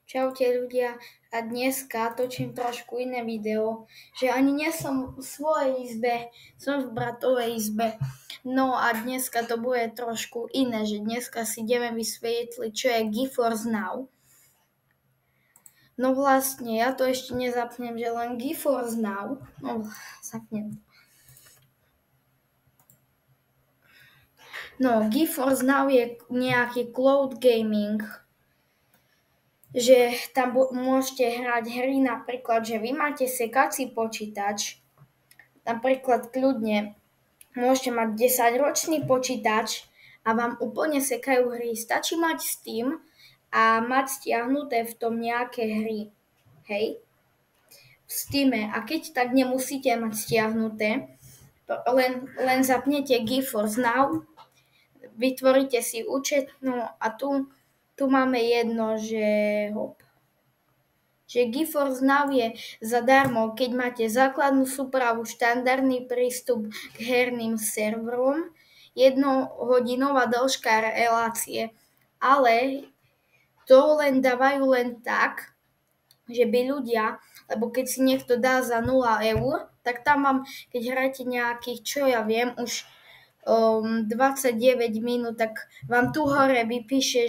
Čaute ľudia, a dneska točím trošku iné video, že ani nie som v svojej izbe, som v bratovej izbe. No a dneska to bude trošku iné, že dneska si ideme vysvetliť, čo je GeForce Now. No vlastne, ja to ešte nezapnem, že len GeForce Now, no zapnem. No, GeForce Now je nejaký cloud gaming, že tam môžete hrať hry napríklad, že vy máte sekací počítač, napríklad kľudne môžete mať 10-ročný počítač a vám úplne sekajú hry. Stačí mať Steam a mať stiahnuté v tom nejaké hry. Hej? V Steame. A keď tak nemusíte mať stiahnuté, len zapnete GeForce Now, vytvoríte si účet, no a tu máme jedno, že GeForce Now je zadarmo, keď máte základnú súpravu, štandardný prístup k herným serverom, 1-hodinová dĺžka relácie, ale to len dávajú len tak, že by ľudia, lebo keď si niekto dá za 0 eur, tak tam vám, keď hráte nejakých, čo ja viem, už 29 minút, tak vám tu hore vypíše,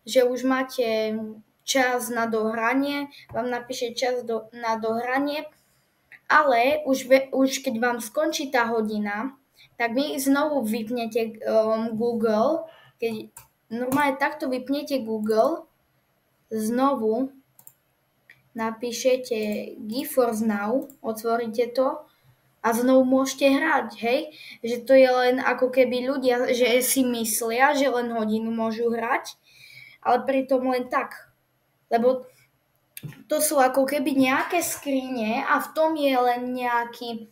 že už máte čas na dohranie, vám napíše čas na dohranie, ale už keď vám skončí tá hodina, tak vy znovu vypnete Google, keď normálne takto vypnete Google, znovu napíšete GeForce Now, otvoríte to a znovu môžete hrať, hej? Že to je len ako keby ľudia, že si myslia, že len hodinu môžu hrať, ale pritom len tak. Lebo to sú ako keby nejaké skrine a v tom je len nejaký,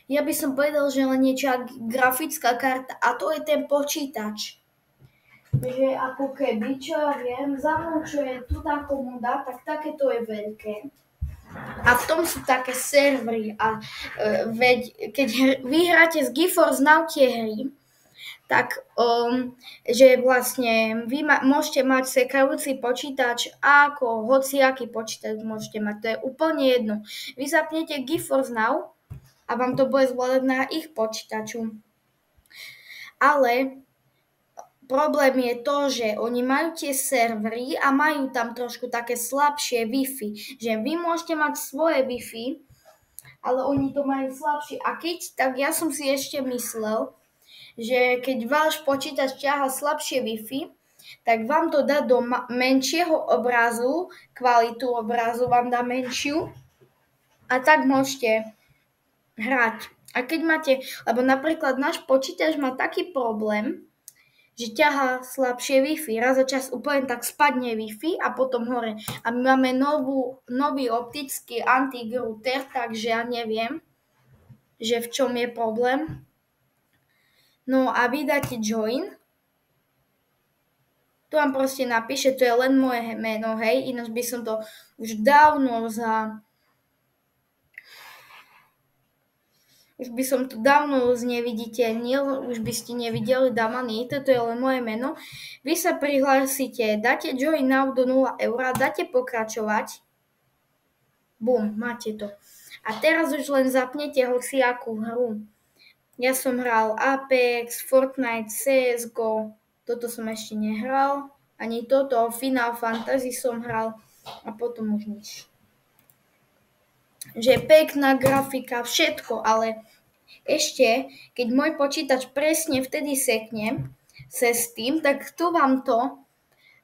ja by som povedal, že len niečo grafická karta a to je ten počítač. Že ako keby, čo ja viem, za mnou, čo je tu tá komoda, tak takéto je veľké. A v tom sú také servery a keď vy hráte z GeForce Now tie hry, tak že vlastne vy môžete mať sekajúci počítač ako hociaký počítač môžete mať, to je úplne jedno. Vy zapnete GeForce Now a vám to bude zvládať na ich počítaču. Ale problém je to, že oni majú tie servery a majú tam trošku také slabšie Wi-Fi, že vy môžete mať svoje Wi-Fi, ale oni to majú slabšie. A tak ja som si ešte myslel, že keď váš počítač ťaha slabšie Wi-Fi, tak vám to dá do menšieho obrazu, kvalitu obrazu vám dá menšiu a tak môžete hrať. A keď máte, lebo napríklad náš počítač má taký problém, že ťahá slabšie Wi-Fi. Raz za čas úplne tak spadne Wi-Fi a potom hore. A my máme nový optický anti-router, takže ja neviem, že v čom je problém. No a vy dáte join. Tu vám proste napíše, to je len moje meno, hej, ináč by som to už dávno zneviditeľnil, už by ste nevideli Damani, toto je len moje meno. Vy sa prihlásite, dáte join now do 0 eur, dáte pokračovať, bum, máte to. A teraz už len zapnete hociakú hru. Ja som hral Apex, Fortnite, CSGO, toto som ešte nehral, ani toto, Final Fantasy som hral a potom už nič. Že pekná grafika, všetko, ale ešte, keď môj počítač presne vtedy sekne cez Steam, tak tu vám to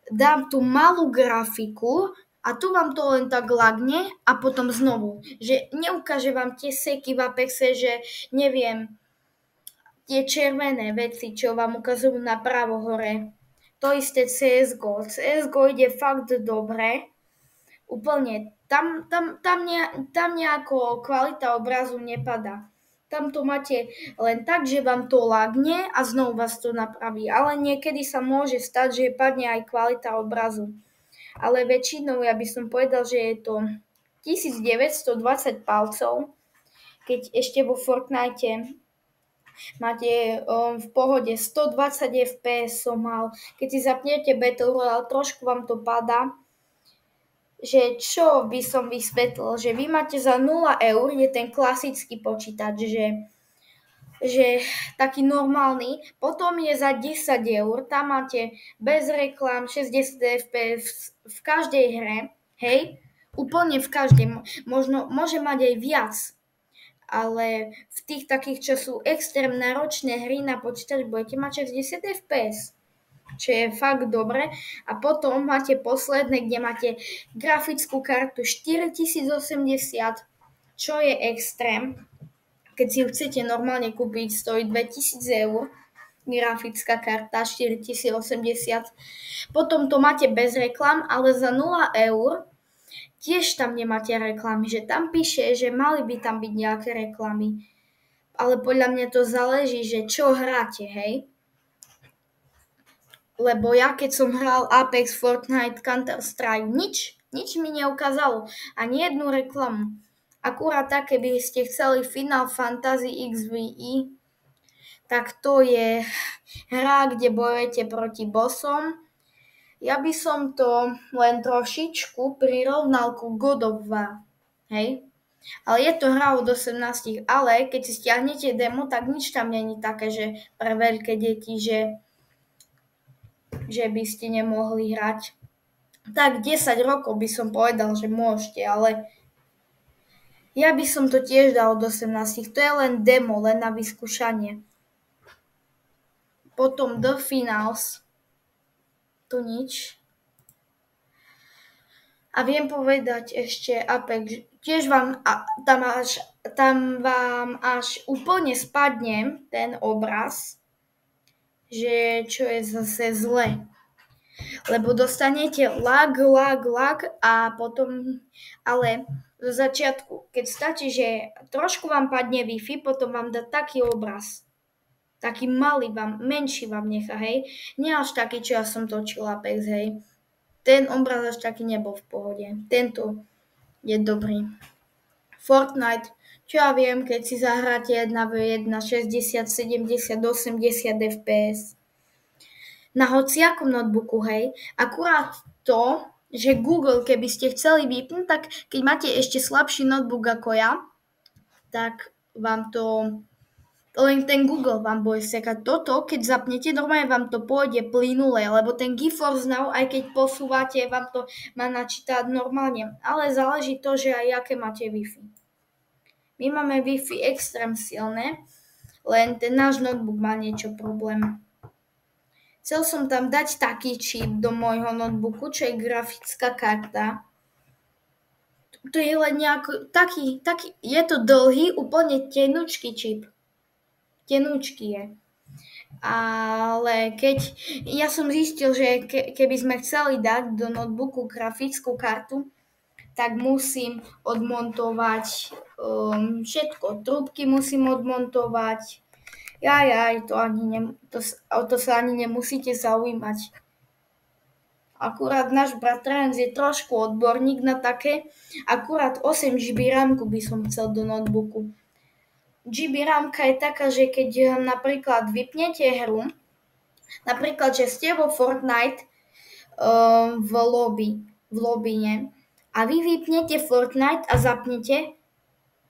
dám tú malú grafiku a tu vám to len tak lagne a potom znovu. Že neukáže vám tie seky v Apexe, že neviem, tie červené veci, čo vám ukazujú napravo hore. To isté CSGO. CSGO ide fakt dobre. Úplne. Tam nejako kvalita obrazu nepadá. Tam to máte len tak, že vám to lagne a znovu vás to napraví. Ale niekedy sa môže stať, že padne aj kvalita obrazu. Ale väčšinou ja by som povedal, že je to 1920 palcov, keď ešte vo Fortnite máte v pohode 120 fps som mal. Keď si zapnete Battle Royale, trošku vám to padá, že čo by som vysvetlil, že vy máte za 0 eur, je ten klasický počítač, že taký normálny, potom je za 10 eur, tam máte bez reklám 60 fps v každej hre, hej, úplne v každej, možno môže mať aj viac, ale v tých takých, čo sú extrémne náročné hry na počítač, budete mať 60 fps, čo je fakt dobre. A potom máte posledné, kde máte grafickú kartu 4080, čo je extrém. Keď si ju chcete normálne kúpiť, stojí 2000 eur, grafická karta 4080. Potom to máte bez reklam, ale za 0 eur tiež tam nemáte reklamy, že tam píše, že mali by tam byť nejaké reklamy. Ale podľa mňa to záleží, že čo hráte, hej? Lebo ja keď som hral Apex, Fortnite, Counter-Strike, nič mi neukázalo, ani jednu reklamu. Akurát tak, keby ste chceli Final Fantasy XVI, tak to je hra, kde bojujete proti bossom. Ja by som to len trošičku prirovnal ku God of War, hej? Ale je to hra od 18, ale keď si stiahnete demo, tak nič tam není také, že pre veľké deti, že by ste nemohli hrať. Tak 10 rokov by som povedal, že môžete, ale ja by som to tiež dal od 18. To je len demo, len na vyskúšanie. Potom The Finals. Tu nič. A viem povedať ešte Apex. Tiež vám tam vám až úplne spadne ten obraz, že čo je zase zle. Lebo dostanete lag a potom, ale zo začiatku, keď stačí, že trošku vám padne Wi-Fi, potom vám dá taký obraz. Taký malý menší vám nechá, hej. Nie až taký, čo ja som točil Apex, hej. Ten obraz až taký nebol v pohode. Tento je dobrý. Fortnite, čo ja viem, keď si zahráte 1v1, 60, 70, 80 fps. Na hociakom notebooku, hej. Akurát to, že Google, keby ste chceli vypnúť, tak keď máte ešte slabší notebook ako ja, tak vám to, len ten Google vám bude sekať. Toto, keď zapnete, normálne vám to pôjde plynule, lebo ten GeForce Now, aj keď posúvate, vám to má načítať normálne. Ale záleží to, že aj aké máte Wi-Fi. My máme Wi-Fi extrém silné, len ten náš notebook má niečo problém. Chcel som tam dať taký čip do môjho notebooku, čo je grafická karta. To je len taký, je to dlhý, úplne tenučký čip. Tenučký je. Ale ja som zistil, že keby sme chceli dať do notebooku grafickú kartu, tak musím odmontovať všetko. Trúbky musím odmontovať. To sa ani nemusíte zaujímať. Akurát náš bratranec je trošku odborník na také. Akurát 8 GB rámku by som chcel do notebooku. GB rámka je taká, že keď napríklad vypnete hru, napríklad, že ste vo Fortnite v lobby, nie? A vy vypnete Fortnite a zapnete,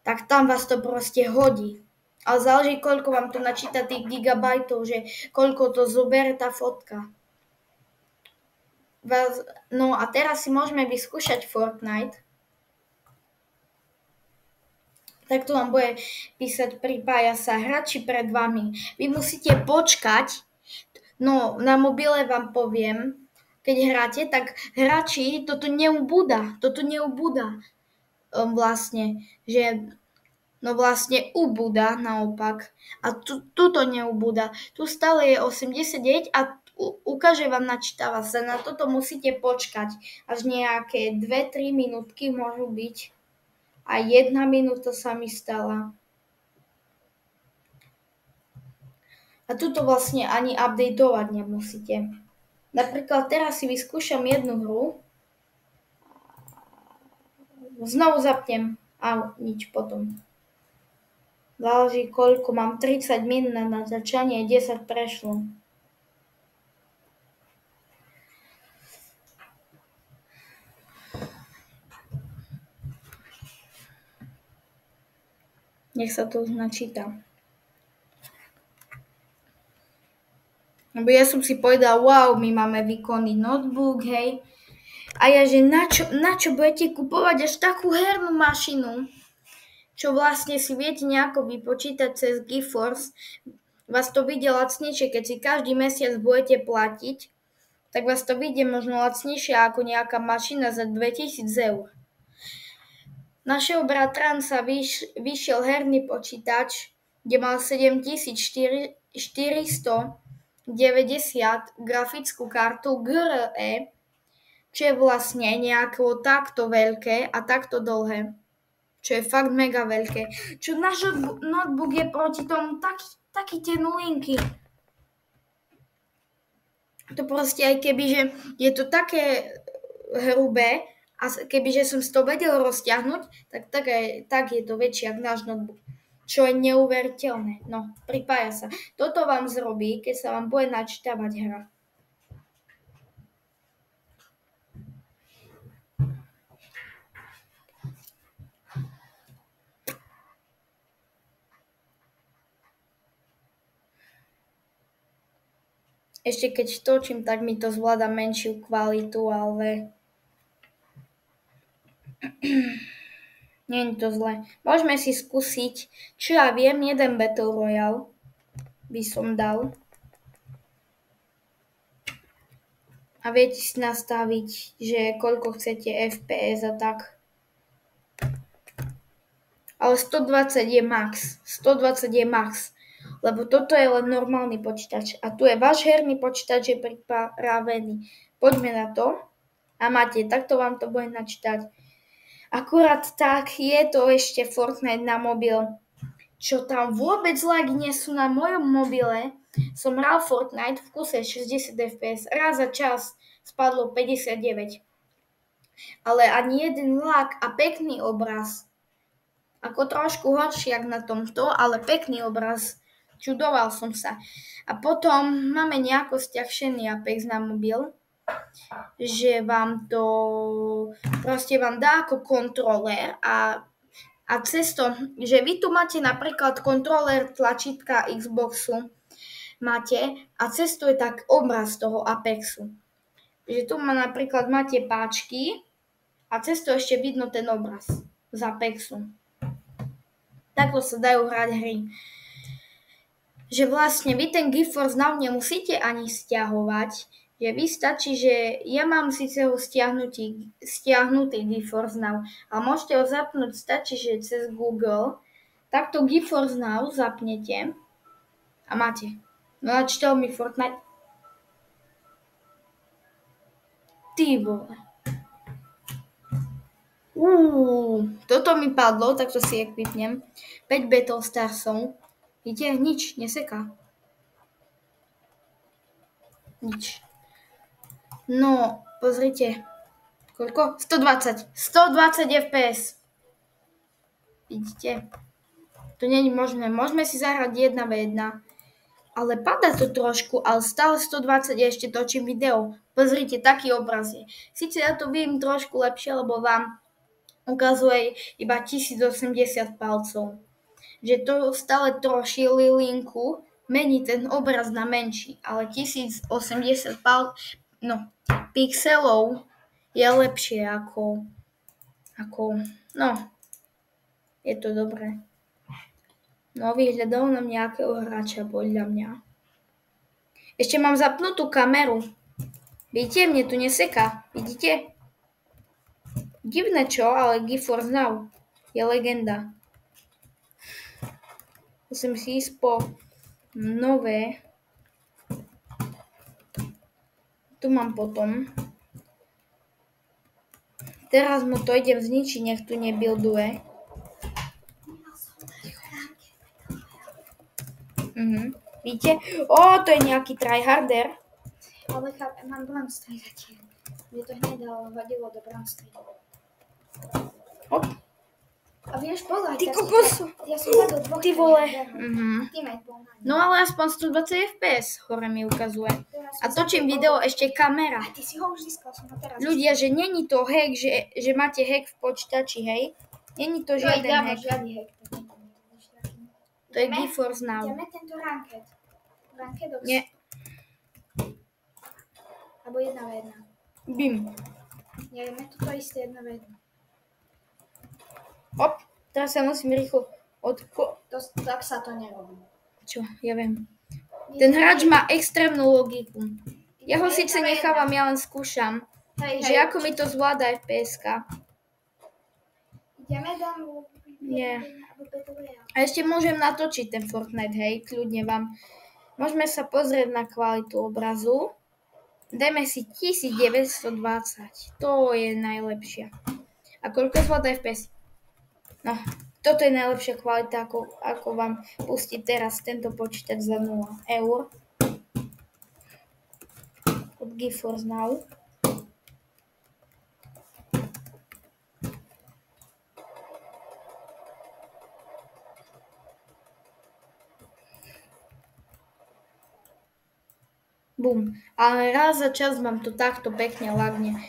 tak tam vás to proste hodí. Ale záleží, koľko vám to načíta tých gigabajtov, že koľko to zoberie tá fotka. No a teraz si môžeme vyskúšať Fortnite. Tak tu vám bude písať, pripája sa hráči pred vami. Vy musíte počkať, no na mobile vám poviem, keď hráte, tak hráči toto neubúda. Vlastne, že no vlastne ubúda naopak. A tuto neubúda. Tu stále je 89 a ukáže vám, načítava sa. Na toto musíte počkať. Až nejaké 2-3 minútky môžu byť. A 1 minúta sa mi stala. A tuto vlastne ani updateovať nemusíte. Napríklad teraz si vyskúšam jednu hru. Znovu zapnem a nič potom. Záleží koľko, mám 30 minút na natáčanie, 10 prešlo. Nech sa to načíta. Lebo ja som si povedala, wow, my máme výkonný notebook, hej. A ja, že na čo budete kupovať až takú hernú mašinu, čo vlastne si viete nejako vypočítať cez GeForce, vás to vyjde lacnejšie, keď si každý mesiac budete platiť, tak vás to vyjde možno lacnejšie ako nejaká mašina za 2000 eur. Našeho bratranca vyšiel herný počítač, kde mal 7490 grafickú kartu GRE, čo je vlastne nejako takto veľké a takto dlhé, čo je fakt mega veľké. Čo náš notebook je proti tomu taký tenulinky. To proste aj kebyže je to také hrubé a kebyže som si to vedel rozťahnuť, tak je to väčšie ako náš notebook. Čo je neuveriteľné. No, pripája sa. Toto vám zrobí, keď sa vám bude načítavať hra. Ešte keď točím, tak mi to zvláda menšiu kvalitu, ale nie je to zle. Môžeme si skúsiť, čo ja viem, jeden Battle Royale by som dal. A viete si nastaviť, že koľko chcete FPS a tak. Ale 120 je max. 120 je max. Lebo toto je len normálny počítač. A tu je váš herný počítač, je pripravený. Poďme na to. A máte, takto vám to bude načítať. Akurát tak je to ešte Fortnite na mobil. Čo tam vôbec lagy nie sú na mojom mobile. Som hral Fortnite v kuse 60 fps. Raz za čas spadlo 59. Ale ani jeden lag a pekný obraz. Ako trošku horší jak na tomto, ale pekný obraz. Čudoval som sa. A potom máme nejako stiahšený Apex na mobil, že vám to proste vám dá ako kontroler a cez to, že vy tu máte napríklad kontroler tlačítka Xboxu máte a cez to je tak obraz toho Apexu. Že tu napríklad máte páčky a cez to ešte vidno ten obraz z Apexu. Takto sa dajú hrať hry. Že vlastne vy ten GeForce Now nemusíte ani stiahovať, že vy stačí, že ja mám síce ho stiahnutý GeForce Now, ale môžete ho zapnúť, stačí, že cez Google, takto GeForce Now zapnete a máte. No načítal mi Fortnite. Ty vole. Toto mi padlo, tak to si ekvipnem. 5 Battle Starsov. Vidíte, nič, neseká. Nič. No, pozrite. Koľko? 120. 120 fps. Vidíte? To nie je možné. Môžeme si zahrať 1v1. Ale padá to trošku, ale stále 120 ešte točím video. Pozrite, taký obraz je. Sice ja to vidím trošku lepšie, lebo vám ukazuje iba 1080 palcov. Že to stále troší linku, mení ten obraz na menší, ale 1080 pixelov je lepšie ako je to dobré. No, vyhľadal nám nejakého hráča, podľa mňa. Ešte mám zapnutú kameru. Vidíte, mne tu neseká. Vidíte? Divné čo, ale GeForce Now je legenda. Musím si ísť po nové. Tu mám potom. Teraz mu to idem zničiť, nech tu nebuilduje. Vidíte? To je nejaký tryharder. Ale mám blank strieľať. Mne to hneď vadilo do blank strieľať. Hop. A vieš povedať, Ty kokos. Ja som zadol dvoch. Ty vole. Teammate bol na ňu. No ale aspoň 120 fps hore mi ukazuje. A točím video ešte kamera. A ty si ho už získal, som ho teraz. Ľudia, že není to hack, že máte hack v počítači, hej? Není to žiaden hack. Žiadny hack. To je GeForce Now. Ideme tento ranket. Rankedox. Nie. Alebo 1v1. Bim. Ideme toto isté 1v1. Hop, teraz sa musím rýchlo Tak sa to nerobí. Čo, ja viem. Ten hráč má extrémnu logiku. Ja ho síce nechávam, ja len skúšam, že ako mi to zvláda FPS-ka. Ideme dám. Nie. A ešte môžem natočiť ten Fortnite, hej, kľudne vám. Môžeme sa pozrieť na kvalitu obrazu. Dajme si 1920. To je najlepšia. A koľko zvláda FPS? No, toto je najlepšia kvalita, ako vám pustiť teraz tento počítač za 0 eur. Od GeForce Now. Bum. Ale raz za čas vám to takto pekne lagne.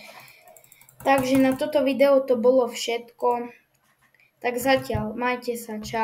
Takže na toto video to bolo všetko. Tak zatiaľ, majte sa, čau.